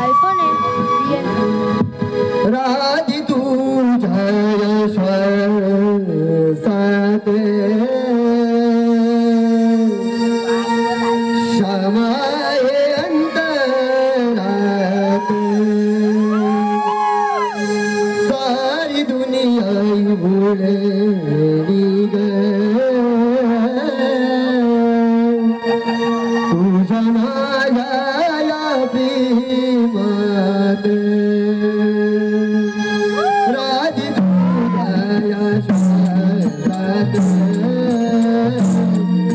IPhone आहे राधी तुझ्या श्वासात क्षमाये अंतरात सारी दुनिया भुलली ग तुझ्या माझ्या प्रेमात राधी तुझ्या श्वासात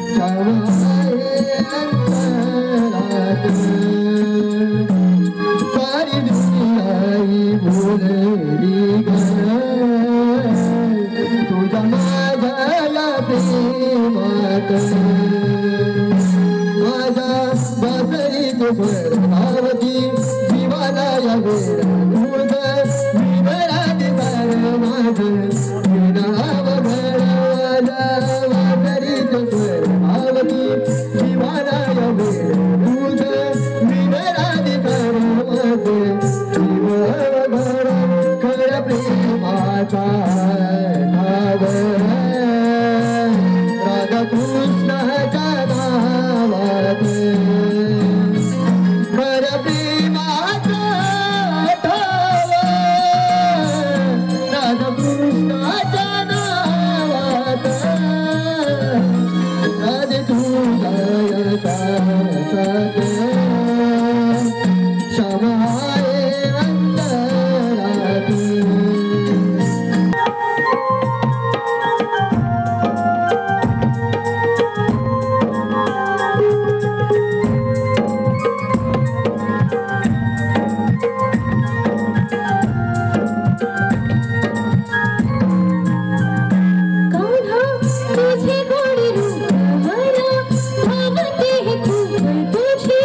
क्षमाये अंतरात सारी दुनिया भुलली ग तुझ्या माझ्या प्रेमात माझ्या बासरीचे स्वर भावती जीवाला या वेळा दूध विभरात तार माझं नाव घर माझ्या बासरीचे स्वर भावती जीवाला या वेळा दूध विभरात तार माझं जीवन घर खर प्रेमाचा नाव राधा कृष्णाच्या नावात खर प्रेमाचा ठाव राधा कृष्णाच्या नावात राधे तुझ्या श्वासात क्षमाये अंतरात तुझे गोडी रूप भरा भावते है खूप तुझे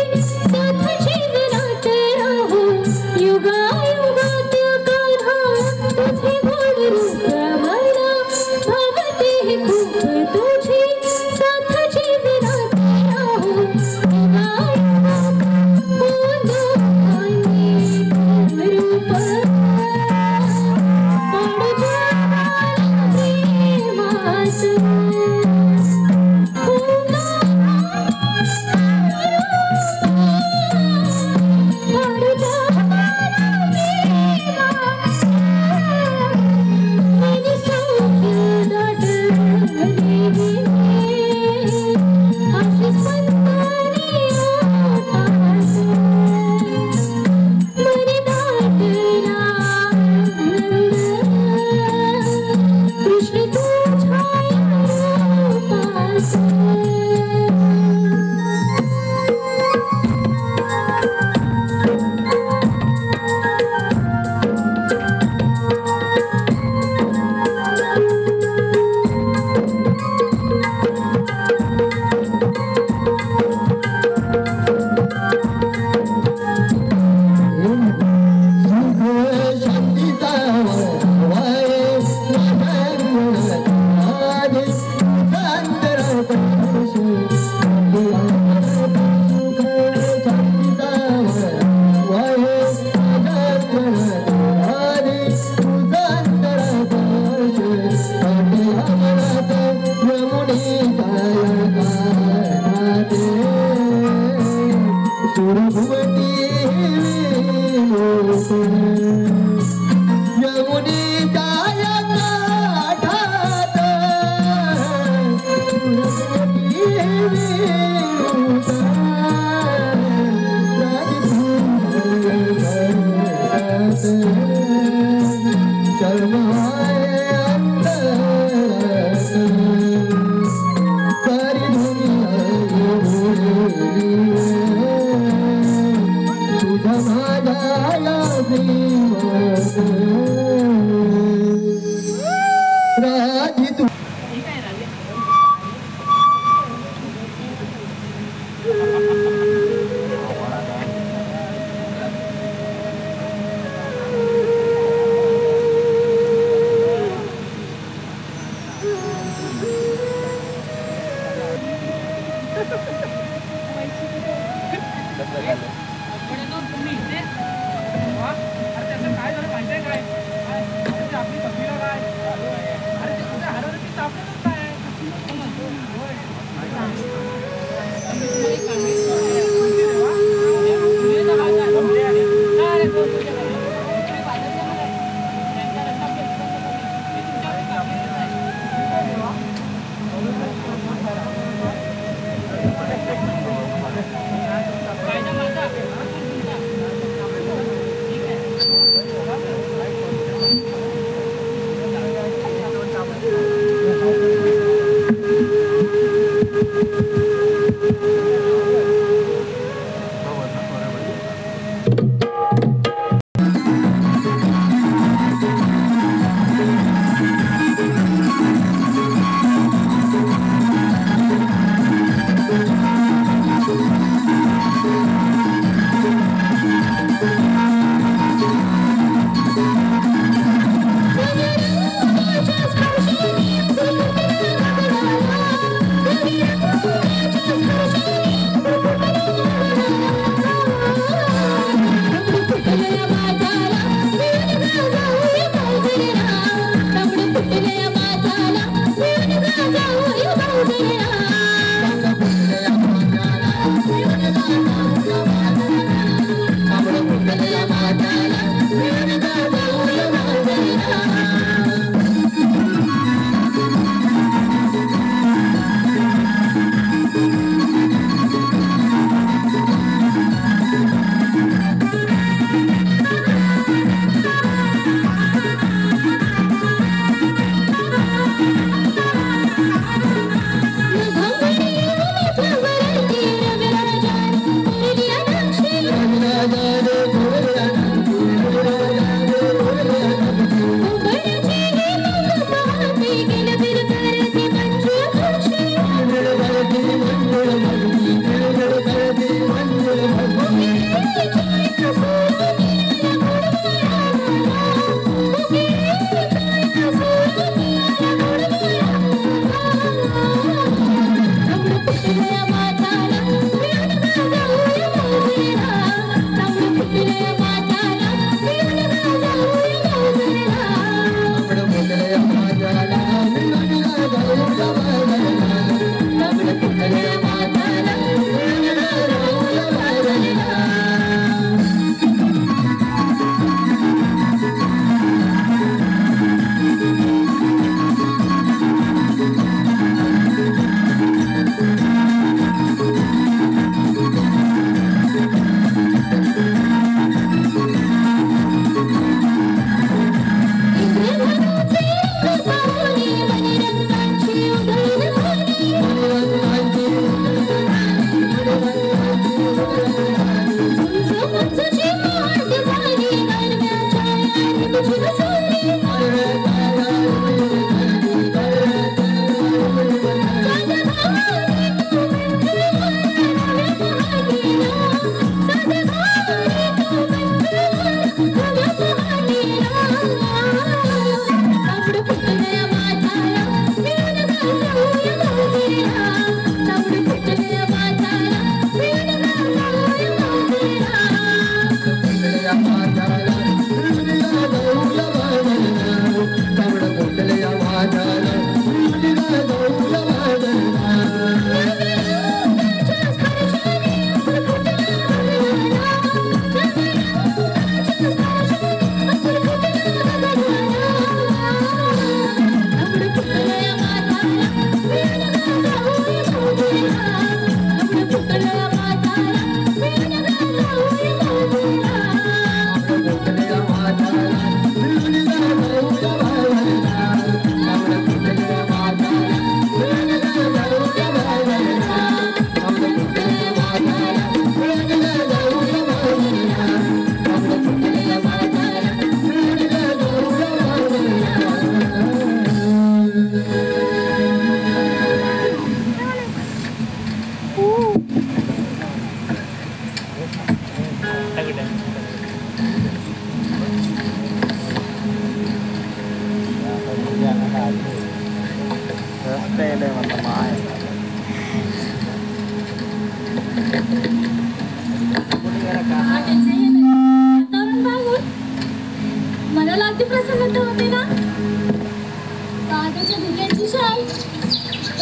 तुम्ही इथे अरे त्याचं काय झालं माहिती आहे काय अरे ते आपली बकरीला काय अरे ते कुठे हरवलं ती सापडतच काय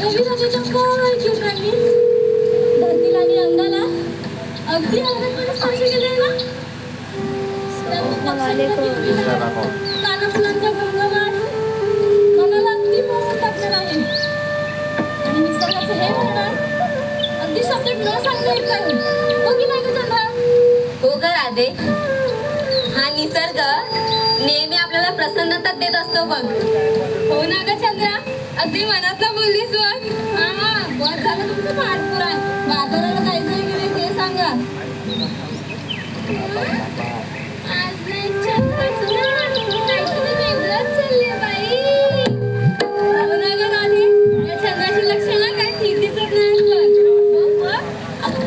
रवी राजाच्या काय किरणांनी धरतीला आणि अंगाला अगदी अंगात स्पर्श केलाय ना. कानाफुलांचा घमघमाट मनाला अगदी मोहून टाकणार आहे. आणि निसर्गाचं हे वर्णन अगदी शब्दात न सांगता येत नाही. हो की नाही ग चंद्रा? हो ग राधे, हा निसर्ग नेहमी आपल्याला प्रसन्नता देत असतो बघ. हो ना ग चंद्रा, अगदी मनातलं बोललीस बघ. हा बस झालं तुमचं पाठपुराण. बाजाराला जायचं आहे की नाही ते सांगा. आज नाही चंद्राचं काहीतरी वेगळंच चाललंय बाई. हो ना ग राधे, या चंद्राची लक्षणं काय ठीक दिसत नाहीत बघ.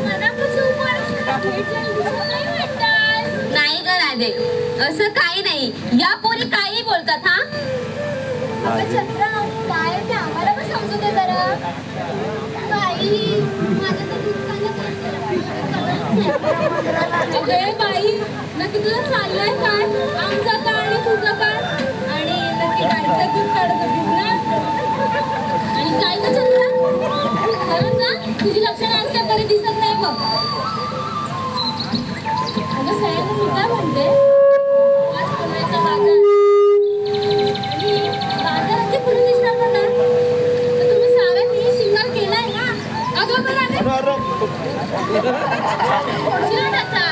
मनापासून नाही वाटत. नाही ग राधे, असं काही नाही. या पोरी काही बोलतात. हा अगं चंद्रा, काय ते आम्हाला पण समजू दे जरा. बाई माझं तर दुःखानं अगं बाई, नक्की तुला चाललंय काय? आमचं काय आणि तुझं काय? आणि नक्की गाडीचं दूध काढत होतीस ना? आणि काय ग चंद्रा, खरंच ना तुझी लक्षणं आज काय बरी दिसत नाही बघ. अगं सगळ्यांना मी काय म्हणते, आज पुण्याचा बाजार आणि बाजारात ते कुठे दिसणार म्हणणार? तर तुम्ही साऱ्यांनी शिंगार केलाय ना? अगं बरं राधे त्याचा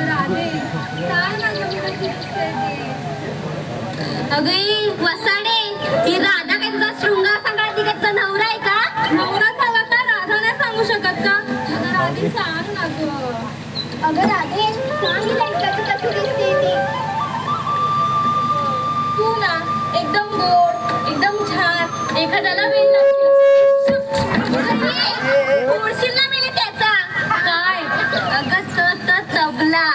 राधे काय माझ्या मुलाची दिसते ती. अगं वसाडे, ही राधा काय तुझा शृंगार सांगायची का तुझा नवरा आहे का? नवरा झाला तर राधा नाही सांगू शकत का? अगं राधे सांग ना गं. अगं राधे सांग कशी दिसते ती. तू ना एकदम गोड, एकदम छान, एखाद्याला वेळ ओळशील ना मेले त्याचा काय. अगं तो तबला.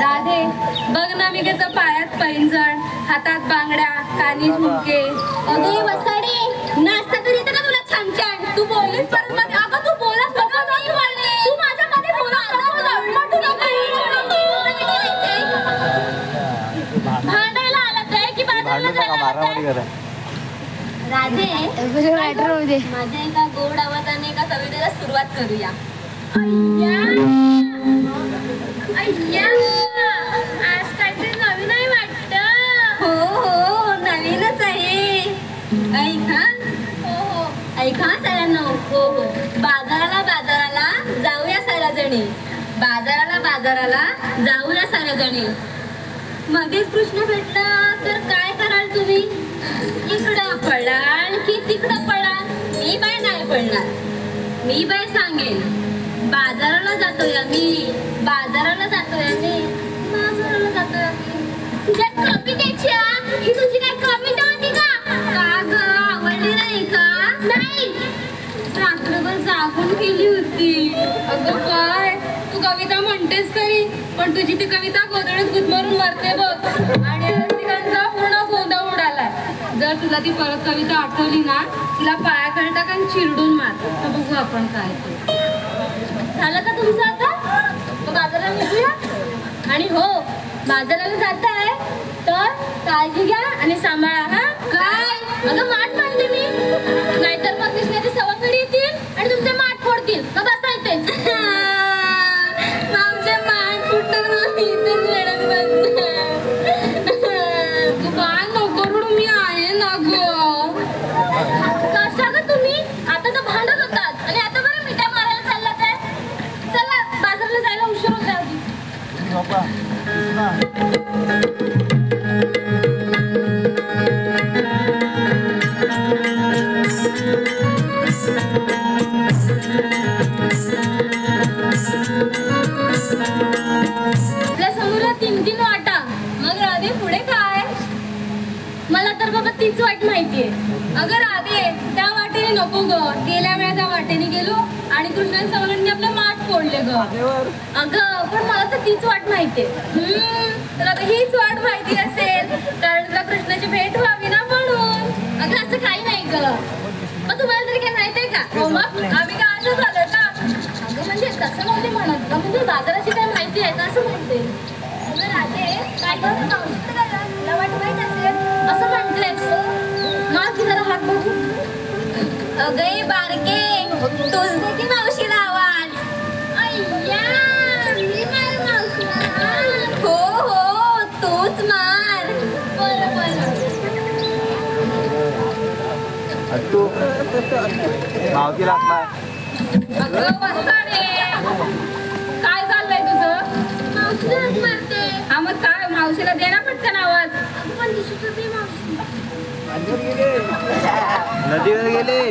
राधे बघ ना, मी कसं पायात पैंजण, हातात बांगड्या, कानी झुमके. अगं वसाडे, नाचता तरी येतं का तुला छान छान? तू बोललीस परत मध्ये. अगं तू बोलत नको नाही बोलले. तू माझ्या मध्ये भांडायला आलात आहे की बाजारला जायला आलात? राधे, माझ्या एका गोड आवाजाने एका कवितेला सुरुवात करूया. अय्या आज काहीतरी नवीन आहे वाटतं. हो नवीनच आहे. ऐका. हो ऐका सगळ्यांना. हो बाजाराला जाऊया साऱ्या जणी. बाजाराला जाऊया साऱ्या जणी. मध्येच कृष्ण भेटला तर काय कराल तुम्ही? इकडं पळाल की तिकडं पळाल? मी बाय नाही पडणार. मी बाय सांगेन बाजाराला जातोय मी. तुझ्या कवितेच्या ही तुझी काय कविता होती का? का ग, आवडली नाही का? नाही, रात्रभर जागून केली होती. अगं काय तू कविता म्हणतेस तरी, पण तुझी ती कविता गोधडीत गुदमरून मरते बघ. आणि रसिकांचा पूर्ण गोंधळ उडालाय. जर तुला ती परत कविता आठवली ना, तिला पायाखाली टाक आणि चिरडून मार. तर बघू आपण काय ते. झालं का तुमचं आता? मग बाजाराला निघूया. आणि हो, बाजाराला जाताय तर काळजी घ्या आणि सांभाळा. हा काय? अगं माठ मांडते मी, नाहीतर मग कृष्णाची सवंगडी येतील आणि तुमचे माठ फोडतील. का बसायचेच? आमच्या माठ फुटून इथेच वेळात बसणार. तू काय नको रडू, मी आहे ना गं. कशा ग तुम्ही? आता तर भांडत होतात आणि आता बरं मिठ्या मारायला चाललात आहे. चला बाजारला जायला उशीर होत आहे. आपल्या समोर 3 वाटा. मग राधे पुढे काय? मला तर बाबा तीच वाट माहितीये. अगं राधे त्या वाटेने नको ग. गेल्या वेळा त्या वाटेने गेलो आणि कृष्णाने सवलंनी आपलं माठ फोडले ग. अगं पण मला तर तीच वाट माहितीये. तुला तर हीच वाट माहिती असेल कारण तुला कृष्णाची भेट व्हावी ना म्हणून. अगं असं काही नाही ग. मग तुम्हाला तरी काय माहितीये का? हो मग आम्ही काय असं झालं का? अगं म्हणजे तसं नव्हते म्हणत का, म्हणजे बाजाराची काय माहिती आहे का असं म्हणते. अगं राधे काय करत तुला वाट माहित असेल असं म्हणतेस. मग ती जरा हात अगं बारके तूच दे की मावशीला आवाज. अय्या, मी मार मावशीला. हो हो तूच मार. बरं बरं. तू मावती लागणार. अगं बसा रे. काय चाललंय तुझं? मावशीला हाक मारते. हा मग काय मावशीला दे ना पटकन आवाज. अगं पण दिसत होती मावशी. नदीवर गेले.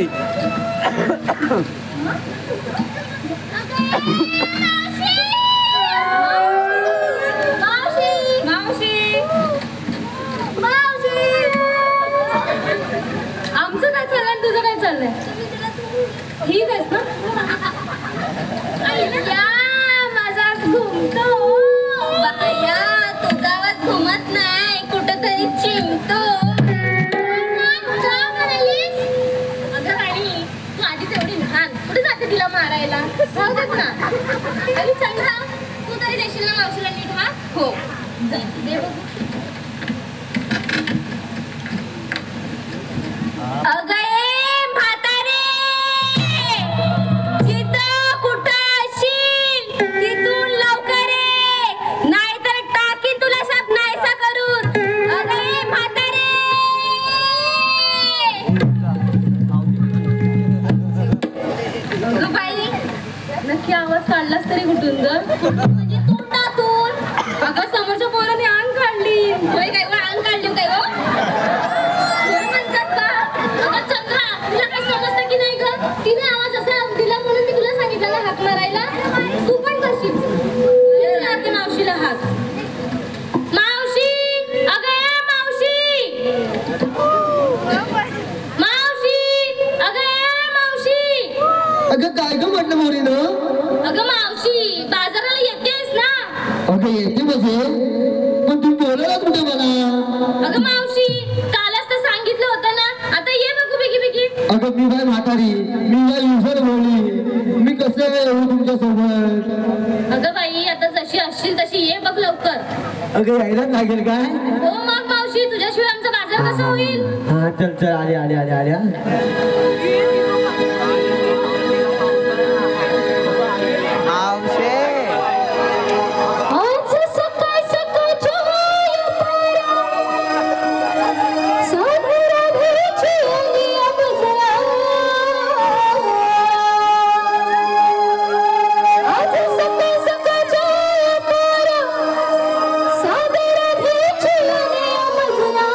मावशी आमचं काय चाललंय तुझं काय चाललंय? ठीक आहेस ना? अय्या, माझा आवाज घुमतो. बाया, तुझा आवाज घुमत नाही, कुठंतरी चिमतो. अगं राणी, माझीच एवढी लहान, कुठे जाते तिला मारायला? राहू देत ना. अरे चंद्रा, तू तरी देशील ना मावशीला नीट हात? हो, दे बघू. अगं ए म्हातारे, जिथं कुठं असशील तिथून लवकर ये, नाहीतर टाकीन तुला शाप नाहीसा करून. अगं ए म्हातारे. अगं बाई नक्की आवाज काढलास तरी कुठून ग? म्हणजे तोंडातून. अगं समोरच्या पोराने अंग काढली. होय काय वा अंग काढली काय हो? कोण म्हणतात का? अगं चंद्रा, तुला काय समजतं की नाही ग? तिने आवाज असा दिला म्हणून मी तुला सांगितलं ना हाक मारायला. तू पण करशील. मारते मावशीला हात. मावशी, अगं ए मावशी. मावशी, अगं ए मावशी. अगं काय ग म्हटलं मोरीनं? अगं मावशी, बाजाराला येतेस ना? अगं येते म्हणजे पण तू बोलायला कुठे मला? अगं मावशी, कालच तर सांगितलं होतं ना, आता ये बघू बिगी बिगी. अगं मी काय म्हातारी, मी काय युजर बोलली, मी कसं येऊ तुमच्या सोबत? अगं बाई, आता जशी असशील तशी ये बघ लवकर. अगं यायलाच लागेल काय? हो मग मावशी, तुझ्याशिवाय आमचा बाजार कसा होईल? हा चल चल आले आले आले आले. मावशे आज सकाळ सकाळच्या पारा, साधू राधेची आली आमच्या. आज सकाळ सकाळच्या पारा, साधू राधेची आली आमच्या.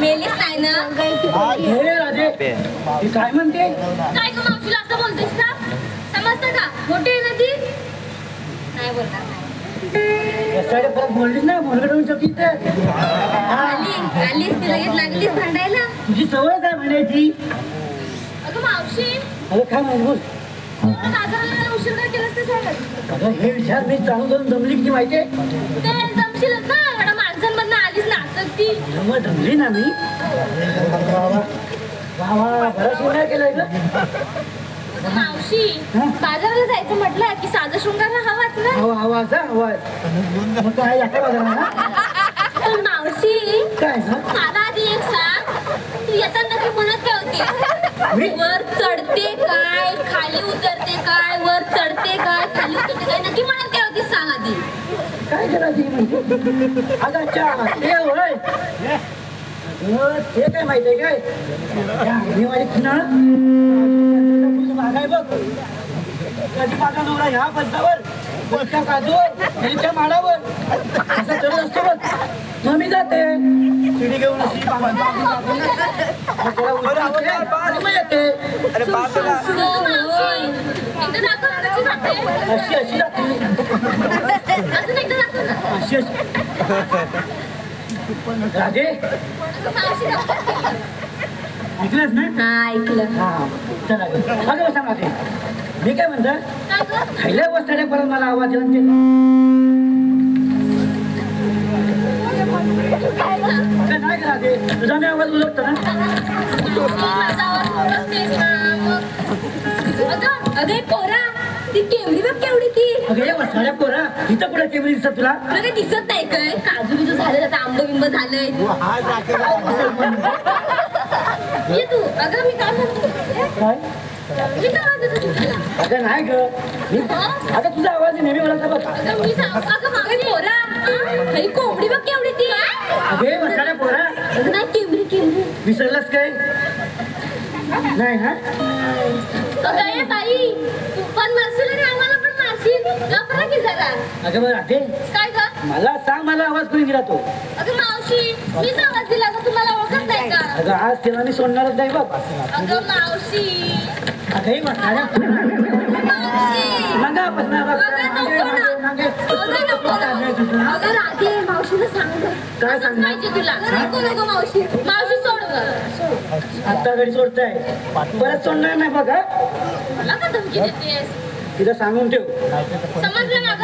मेलीच नाही ना? हे राजे ती काय म्हणते? काय ग मावशीला असं बोलतेस ना? समजतं का? मोठी आहे ना ती? नाही बोलणार नाही. यासाठी परत बोललीस ना बोलकडून शकते आलीस ती लगेच लागलीस भांडायला. तुझी सवय काय म्हणायची? अगं मावशी अगं काय माहिती बोल. बाजाराला उशीर काय केलंस ते सांग. अगं हे विचार मी चालू करून जमली किती माहितीये? ते जमशीलच ना एवढ्या माणसांमधनं आलीस नाचत ती. मग जमली ना मी. वा वा बरंच उन्हाळ केलंय ग. मावशी बाजाराला जायचं म्हटलं की साधा शृंगारला हवाच ना. आवाज आवाज मग काय याचा बाजाराला पण मावशी काय ना मला आधी एक सांग तू येताना नक्की म्हणत काय होती? मी? वर चढते काय खाली उतरते काय वर चढते काय खाली उतरते काय नक्की म्हणत काय होती सांग आधी. काय करायची म्हणजे अगं चहा ते होय ते काय माहितीये काय मी माझी खुनाळ मागाय बघ कधी माझा नवरा ह्या बसावर बसच्या काजूवर ह्याच्या माडावर असं चढत असतो बघ मग मी जाते शिडी घेऊन अशी येते अरे बाजूला मावशी एकदा दाखव ना कशी जाते. अशी अशी जाते अजून एकदा दाखव ना. अशी अशी राजे मावशी दाखव. ऐकलंच ना हा ऐकलं. हा चला अगं बसा माझे मी काय म्हणतो काय गं? खायला बसताना परत मला आवाज येऊन ते काय नाही करा ते तुझा मी आवाज उलटतो ना माझा आवाज ओळखतेस ना मग. अगं पोरा ती केवढी बघ केवढी ती. अगं हे वसाड्या पोरा इथं कुठे केवढी दिसत तुला तुला काही दिसत नाही काय काजू बिजू झालं आता आंब बिंब झालंय. ये तू अगं मी काय म्हणतो काय मी काय म्हणतो तुला. अगं नाही ग मी अगं तुझा आवाज नेहमी ओळखला बघ अगं मी सांग अगं मागे पोरा ही कोंबडी बघ केवढी ती. अगे वसाड्या पोरा अगं नाही केवढी केवढी. विसरलास काय नाही हा अगं ये बाई तू पण मारशील आणि आम्हाला पण मारशील गप्पा की जरा. अगं बरं राहते काय ग मला सांग मला आवाज कोणी दिला तो अगं मावशी मीच आवाज दिला का तुम्हाला ओळखत नाही का. अगं आज तिला मी सोडणारच नाही बघ अगं मावशी अगं हे वसाड्या मावशी मागा बसणार अगं नको ना. अगं राधे मावशीला सांग गं. काय असंच सांगणार? पाहिजे तुला नको नको मावशी मावशी सोड गं. आता घडी सोडताय परत सोडणार नाही बघा मला का धमकी देतेस तिला सांगून ठेव समजलं ना गं.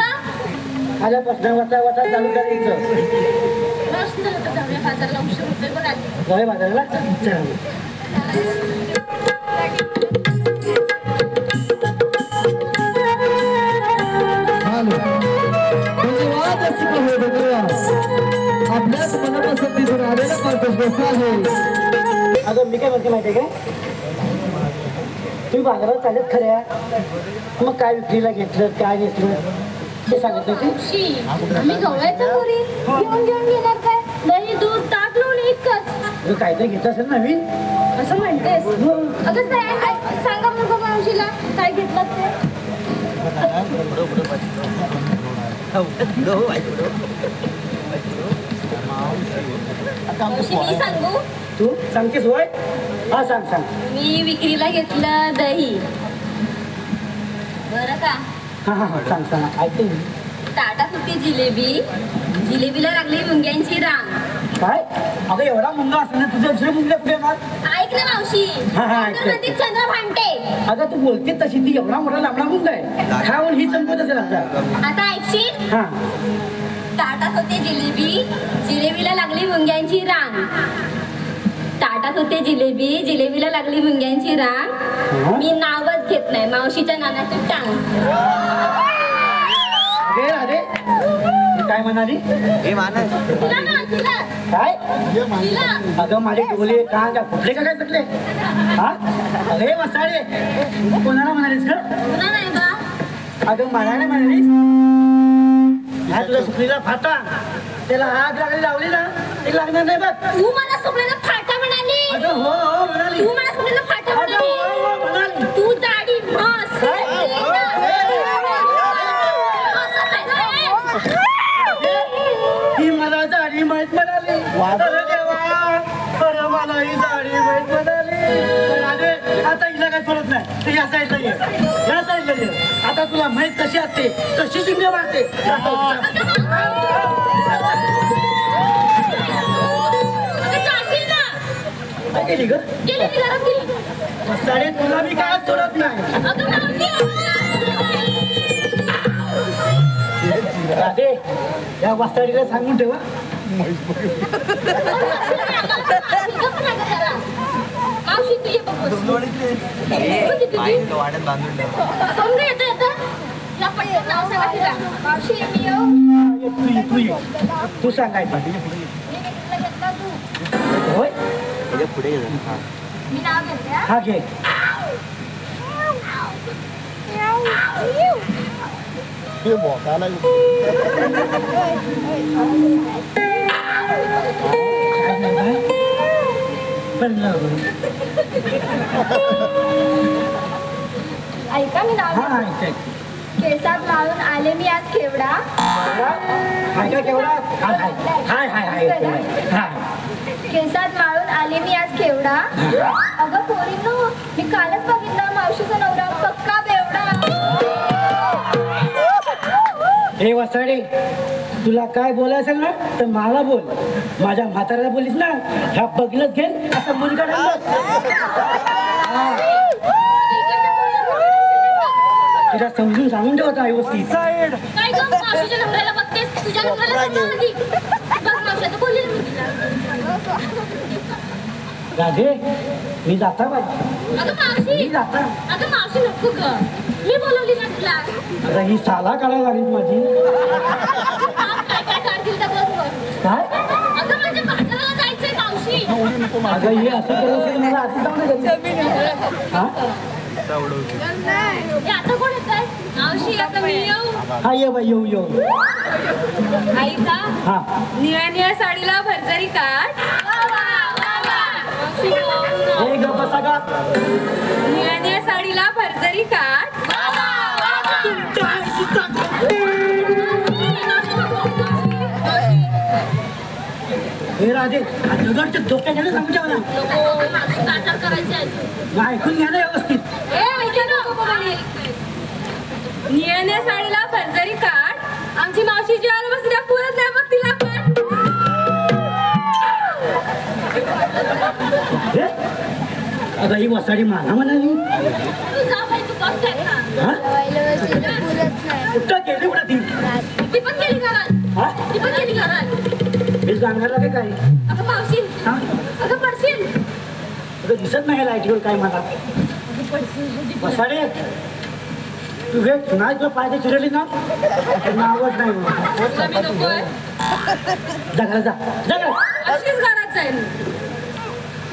आल्यापासून वाचा वाचा चालू करायचं मावशी चला आता जाऊया बाजारला उशीर होतोय बघ आधी. जाऊया बाजाराला चल आपल्याच मनापसंतीतून आलेला पार्टस बसा आहे. अगं मी काय म्हणते माहितीये काय तुम्ही बाजारात चालत खऱ्या मग काय विक्रीला घेतलं काय घेतलं ते सांगत होते मावशी आम्ही गवळ्याच्या घरी घेऊन घेऊन घेणार काय दही दूध ताक लोण इतकंच अगं काय तर घेतलं असेल नवीन असं म्हणतेस. अगं सांगा मग मावशीला काय घेतलं ते. मावशी मी सांगू तू सांगतेस होय हा सांग सांग मी विक्रीला घेतलं दही बरं का. हा हा हा सांग सांग ऐकते मी ताटात होती जिलेबी जिलेबीला लागली मुंग्यांची रांग. काय अगं एवढा मुंगा असेल ना तुझ्या दुसरे मुंगे कुठे येणार ऐक ना मावशी हा, हा, ऐकते. प्रतीक चंद्र भांडे. अगं तू बोलते तशी ती एवढा मोठा लांबडा मुंगा आहे खाऊन ही संपत असेल आता आता ऐकशील हा ताटात होते जिलेबी जिलेबीला लागली मुंग्यांची रांग. ताटात होते जिलेबी जिलेबीला लागली मुंग्यांची रांग. मी नावच घेत नाही मावशीच्या नानाची टांग. अरे अरे मी काय म्हणाली हे मानस तुला ना तुला काय तुला अगं माझे डोले का कुठले का काय सगळे हा अरे मसाळे कोणाला म्हणालीस का तुला नाही बा. अगं मला नाही म्हणालीस हा तुझा सुकलीला फाटा त्याला आग लागली लावली ना ते लागणार नाही बघ तू मला सुकलेला फाटा म्हणाली. अगं हो हो म्हणाली तू मला सुकलेला फाटा अगं हो हो म्हणाली. म्हणाली तू जाडी म्हस. काय? ही मला झाडी माहित म्हणाली अरे देवा सोडत नाही तर या साईडला ये, या साईडला ये. आता तुला म्हैस कशी असते तशी जिंकली वाटते. काय केली ग साडे? तुला मी काय सोडत नाही. राधे या वासाडीला सांगून ठेवा. वाड्यात बांधून ठेव. तू सांगायचं होय. पुढे मी नाव घेते हा घे. ऐका मी नाव हा घेते. केसात मारून आले मी आज केवढा. हाय का केवढा? हाय हाय हाय हाय. केसात मारून आले मी आज केवढा. अगं पोरींनो मी कालच बघितला मावशीचा नवरा पक्का बेवडा. हे वसाडे तुला काय बोलायचं ना तर मला बोल. माझ्या म्हाताऱ्याला बोलीस ना ह्या बघलच घेन असं मुलगा तिला समजून सांगून ठेवता व्यवस्थित. काय ग मावशीच्या नवऱ्याला बघतेस तुझ्या नवऱ्याला समजा आधी. बघ मावशी आता बोलली मी तिला. राधे मी जाता पाहिजे. अगं मावशी मी जाता. अगं मावशी नको ग मी बोलवली ना तुला. आता ही साला काढायला लागली माझी. काय काय काढतील त्या बरोबर. काय अगं माझ्या बाजाराला जायचंय मावशी. अगं हे असं करू शकत मला आधी जाऊन हा हे आता कोण येत आहे मावशी आता मी येऊ. हा ये बाई येऊ येऊ. आई का हा निळ्या निळ्या साडीला भरजरी काढ. हे ग बसा का. निळ्या निळ्या साडीला भरजरी काढ. हे राधे दगडच्या डोक्या घ्यायला सांगू मला. बाजार करायचे आहे. ऐकून घ्या ना व्यवस्थित. निळ्या निळ्या साडीला भरजरी काढ. आमची मावशी जेवायला बसल्या पुरत नाही बघ तिला पण. हे? अगं ही वसाडी मला म्हणाली. तू जा बाई, तू बघ काय का. हा कुठं गेली कुठं ती. ती पण गेली घरात. हा ती पण गेली घरात. मी सांगणार काय काय. अगं मावशी हा अगं पडशील. अगं दिसत नाही लाईटीवर काय मला. वसाडे तू हे नाही तुला पायदे चिरली ना नावच नाही तुला मी नकोय. जगा जा जगा. अशीच घरात जाईल.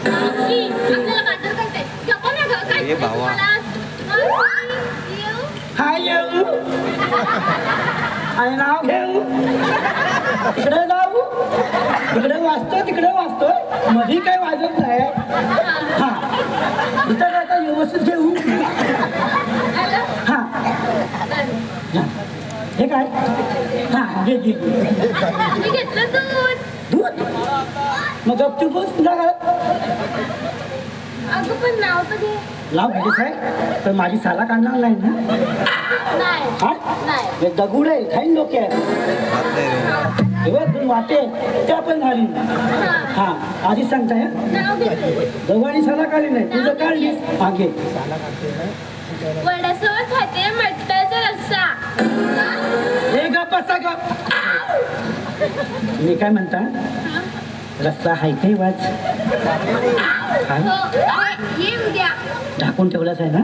मावशी आपल्याला बाजार करते. गप्पा ना गं, काय ए भावा. मावशी, येऊ? हाय येऊ आणि नाव घेऊ. तिकडे जाऊ तिकडे वाचतो तिकडे वाचतो मधी काय वाजत नाही. हा इथं आता व्यवस्थित घेऊ. हा हे काय. हा घे घे मी घेतलं दूध. दूध मग गपचूप बस तुला काय. अगं पण नाव तर घे. लाव घेतेस आहे तर माझी साला काढणार नाही ना. नाही हा नाही. हे दगुड आहे खाईन लोक तेव्हा तू वाटे त्या पण घाली. हा आधीच सांगताय नाव घेतलं. दोघांनी साला काढली नाही तुझं काढली. हा घे. वड्यासोबत खाते मटकाचा रस्सा. हे गप बसा गप. मी काय म्हणता रस्सा हाय काही वाच. काय हो, ये उद्या. झाकून ठेवलाच आहे ना.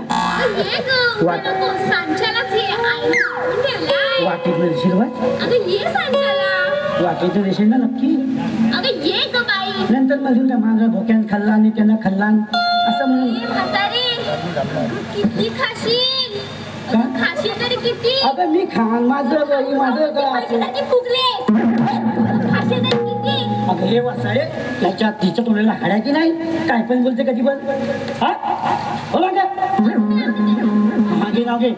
अगं ये गं. वाट. नको, सांच्यालाच ये. आईने झाकून ठेवलाय. वाटीत देशील वाच. अगं ये सांच्याला. वाटीत देशील ना नक्की. अगं ये ग बाई. नंतर मधून त्या माझा भोक्यान खाल्ला आणि त्यानं खाल्ला असं म्हणून. ए म्हातारी किती खाशील. का? अगं खाशील तरी किती. अगं मी खान माझं बाई माझं का पैसे असं. तरी फुगले. खाशील तरी किती. अगं हे वाचाळे त्याच्या तिच्या तोंडाला हाड्या की नाही काय पण बोलते कधी पण. हा बोला का मागे नाव घे.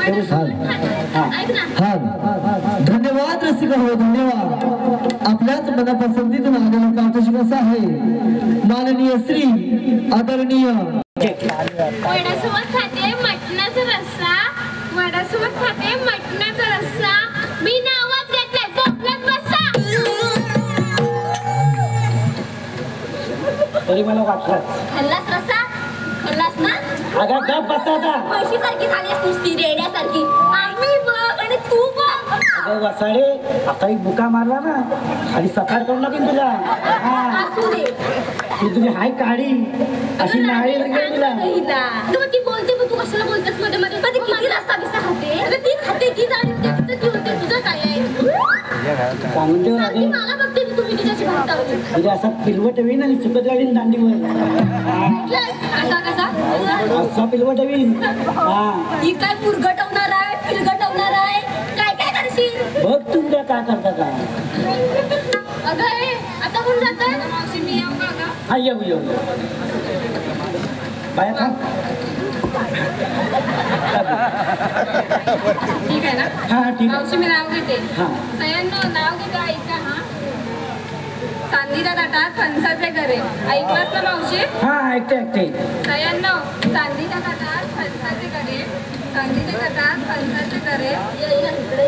ऐक ना. हा धन्यवाद रसिक हो धन्यवाद. आपल्याच मनापसंतीतून आलेला कामतो शिकायचा आहे माननीय श्री आदरणीय वड्यासोबत खाते मटणाचा रस्सा, वड्यासोबत खाते मटणाचा रस्सा, मी नावच घेतलंय कोकणात बसा. तरी मला वाटलं खाल्लास रस्सा खाल्लास ना अगं गप बसा आता. म्हशी सारखी झालीस नुसती रेड्यासारखी. आम्ही बघ आणि तू बघ. अगं वसाडे असा एक बुका मारला ना आणि सकाळ करून लागेल तुला. हा असू दे. ती तुझी हाय काढी अशी नाळी लागेल तुला. तू ती बोलते पण तू कशाला बोलतेस मध्ये मध्ये कधी किती रस्ता बिस्ता खाते अरे ती खाते ती जाणते ती होते तुझं काय आहे सांगून देऊ सारखी लागेल मला बघते की तुम्ही तिच्याशी भांडतावली. म्हणजे असा पिलवट होईन आणि सुकत गाडीन दांडीवर. कसा कसा असा पिलवट होईन. हा ही काय मुरगटवणार आहे फिरगटवणार आहे काय काय करशील बघ तुमच्या काय करता का. अगं हे आता कोण जातंय मावशी मी येऊ का गं? हा येऊ येऊ बाया थांब. ठीक आहे ना? हा ठीक आहे. मावशी मी नाव घेते. हा सगळ्यांना नाव घेते ऐका हा. चांदीच्या ताटात फणसाचे गरे. ऐकलास ना मावशी? हा ऐकते ऐकते. सगळ्यांना चांदीच्या ताटात फणसाचे गरे, चांदीच्या ताटात फणसाचे गरे. ये ना इकडे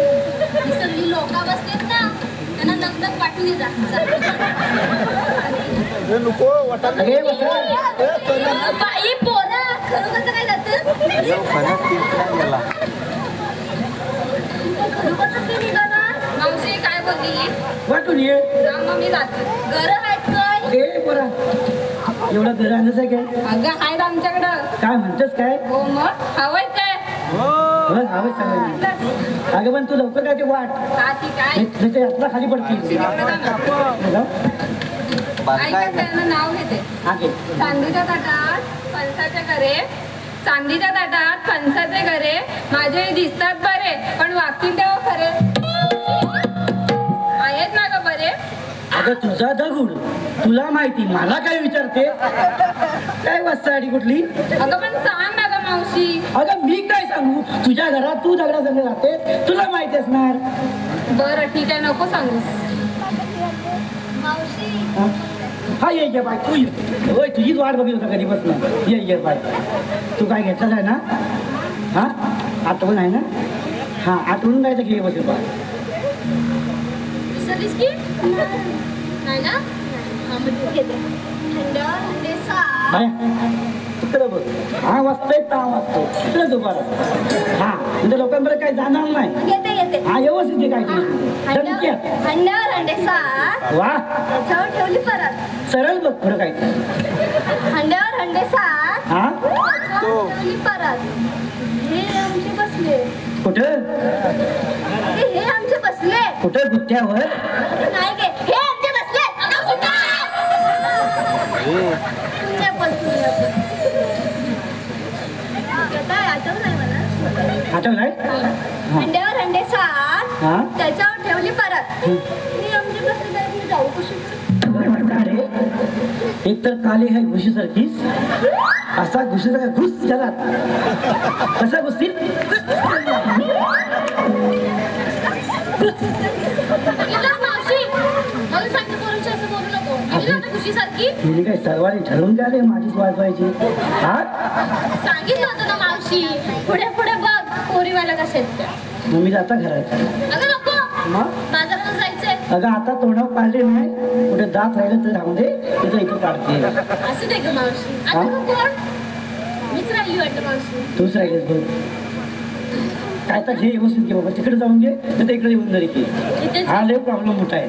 ही सगळी लोक बसतेत ना त्यांना नकनक वाटून दे जा. अगे वसाडे बाई पोरा खरोखरचं काय जातं खरोखरच काय निघाला मावशी काय बोलली? वाटून ये. जा मग मी जाते. घर आहेत काय ए पोरा एवढं घरानंच आहे काय. अगं आहेत आमच्याकडं. काय म्हणतेस काय. हो मग हवंय काय? बघ हवं सगळं. अगं पण तू लवकर काय ते वाट हा ठीक आहे. त्याच्या यातला खाली पडतील. ऐका सगळ्यांना नाव घेते. हा घे. चांदीच्या ताटात फणसाचे गरे, चांदीच्या ताटात फणसाचे गरे, माझे दिसतात बरे पण वागतील तेव्हा खरे. आहेत ना ग बरे? अगं तुझा दगड तुला माहिती मला काय विचारते. काय वसाडी कुठली. अगं पण सांग ना ग मावशी. अगं मी काय सांगू तुझ्या घरात तू दगडा संग राहते तुला माहिती असणार. बरं ठीक आहे नको सांगूस. मावशी हा? हा ये बाय तू ये. होय तुझीच वाट बघत होता कधीपासून. ये बाय तू काय घेतलाच आहे ना. हा आठवण आहे ना. हा आठवून जायचं घे बस बाय. विसरलीस की नाही ना हा मग घेते थंडावर थंडे सार बाय तिकडे बघ. हा वाजतोय ता वाजतो तिकडे दुपार. हा म्हणजे लोकांबरोबर काही जाणार नाही. घेते घेते हा व्यवस्थित आहे काय ते. थंडावर थंडे सार वा त्याच्यावर ठेवली परत सरळ बघ पुढं काय ते. थंडावर थंडे सार हा त्याच्यावर ठेवली परत हे आमचे बसले कुठं हे आमचे बसले कुठं गुत्त्यावर. नाही गे हे आमचे बसले पुण्यपण काय आठवण आहे मला आठवलाय. हंड्यावर हंडे सार हा त्याच्यावर ठेवली परत मी आमचे बसले तर मी जाऊ कशी एक तर काली आहे घुशीसारखीच असा घुशीसारखा घुस झाला कसा घुसतील. मावशी मला सांगते पोरांची असं बोलू नको गेली ना खुशीसारखी तिने काय सर्वांनी ठरवून द्याले माझीच वाजवायची. हा सांगितलं होतं ना मावशी पुढे पुढे बघ पोरीवाला कसे मग मी जाता घरात. अगं नको मग बाजारात जायचंय अगं आता तोंडावर पाडले नाही कुठे दात राहिलं तर राहून दे तुझं इथं पाडते. असं दे ग मावशी आता हा? कोण मीच राहिली वाटतं मावशी तूच राहिलीस बघ. काय तर घे व्यवस्थित घे बाबा तिकडे जाऊन घे तर ते इकडे येऊन जरी की. इथेच हा लय प्रॉब्लेम मोठा आहे.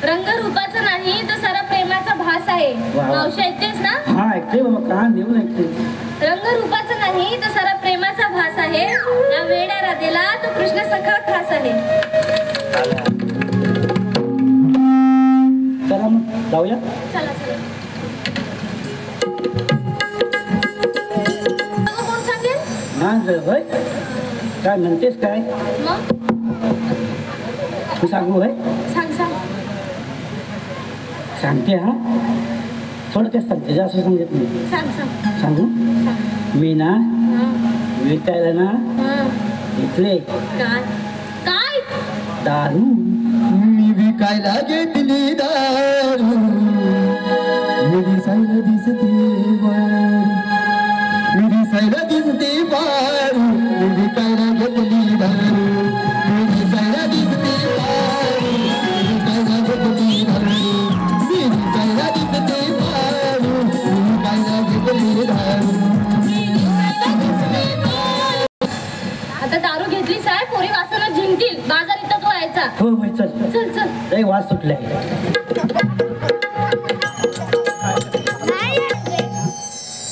रंग रूपाचा नाही तर सारा प्रेमाचा भास आहे वा. मावशी ऐकतेस ना हा ऐकते बाबा कान देऊन ऐकते. रंग रूपाचा नाही तर सारा प्रेमाचा भास आहे या वेड्या राधेला तो कृष्ण सखा खास आहे चला मग जाऊया. चला चला मग कोण सांगेल हा जर होय काय म्हणतेस काय मग तू सांगू होय सांग सांग सांगते. हा थोडक्यात सांगते जास्त सांगत नाही. सांग सांग सांगू मी ना हा, विकायला ना हा. इथले काय काय दारू मी विकायला घेतली दारू मी दिसायला दिसते वास सुटलाय.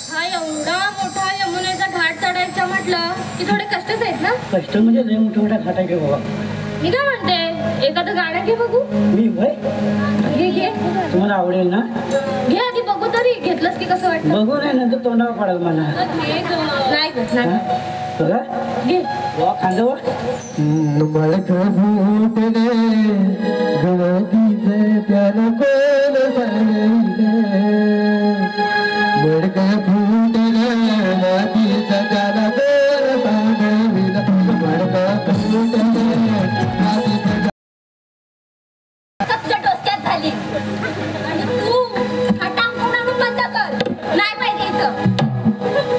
हा एवढा मोठा यमुनेचा घाट चढायचा म्हटलं की थोडे कष्टच आहेत ना. कष्ट म्हणजे लय मोठ्या मोठ्या घाट आहे की बाबा. मी काय म्हणते एखादं गाणं घे बघू. मी होय घे घे तुम्हाला आवडेल ना. घे आधी बघू तरी. घेतलंस की कसं वाटतं. बघू नाही नंतर तोंडावर पडाल मला. नाही गं, नाही हा? बघा घे. वा खांदवा. मडक फुटले गवतीचे त्यानं कोण सांगितले. मडक फुटले मातीचं त्यानं कोण सांगितलं. मडक फुटले मातीचं. तुझ्या डोक्यात झाली आणि तू हटाम म्हणून बंद कर. नाही पाहिजे इथं.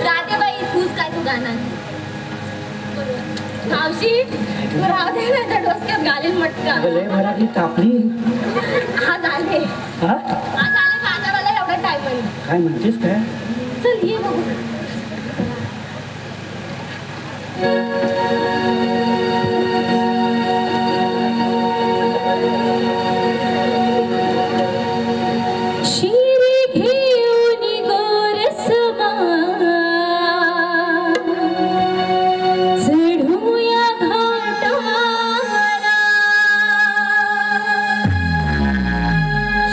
राधे बाई तूच काय तू गाणं. मावशी तू राहू दे ना. त्या डोसक्यात घालील मटका. लय भराची तापली. हा झाले. हा हा झाले बाजाराला एवढा टाइम आहे. काय म्हणतेस काय. चल ये बघू. शिरी घेऊन गोरसमा चढूया घाटाला.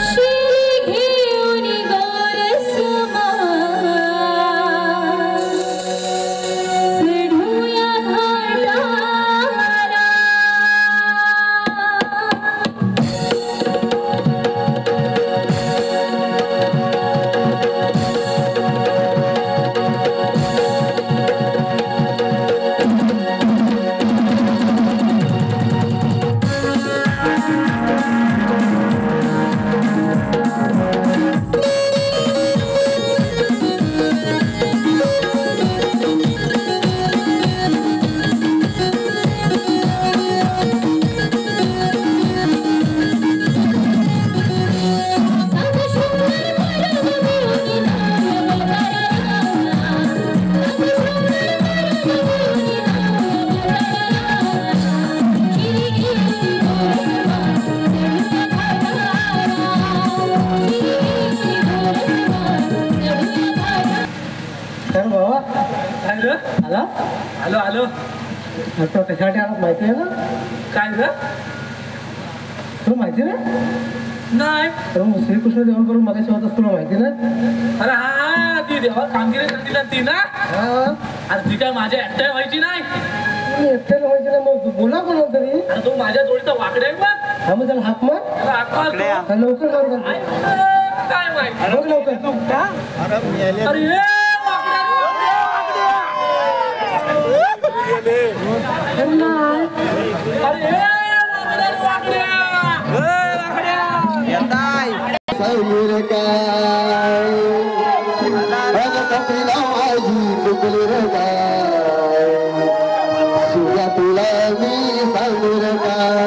शिरी घेऊन गोरसमा चढूया घाटाला. तर बाबा काय ग आला. आलो आलो. आता कशासाठी आला माहिती आहे ना. काय ग तुला माहिती ना. नाही. तर मग श्रीकृष्ण देवण करून मगाशी होतास तुला माहिती ना. अरे हा ती देवा कामगिरी करते ना ती ना. हा अरे ती काय माझ्या एकट्या व्हायची नाही. एकट्याला व्हायचं ना. मग बोला कोणाला तरी. अरे तो माझ्या जोडीचा वाकड्या आहे बघ. हा मग त्याला हाक मार. अरे आकाश तो. हा, लवकर मार करतो. काय माहिती. बघ लवकर. अरे हे वाकड्या अरे हे वाकड्या समोर काय कपिला माझी चुकली रे काय. सुया तुला मी समोर काय.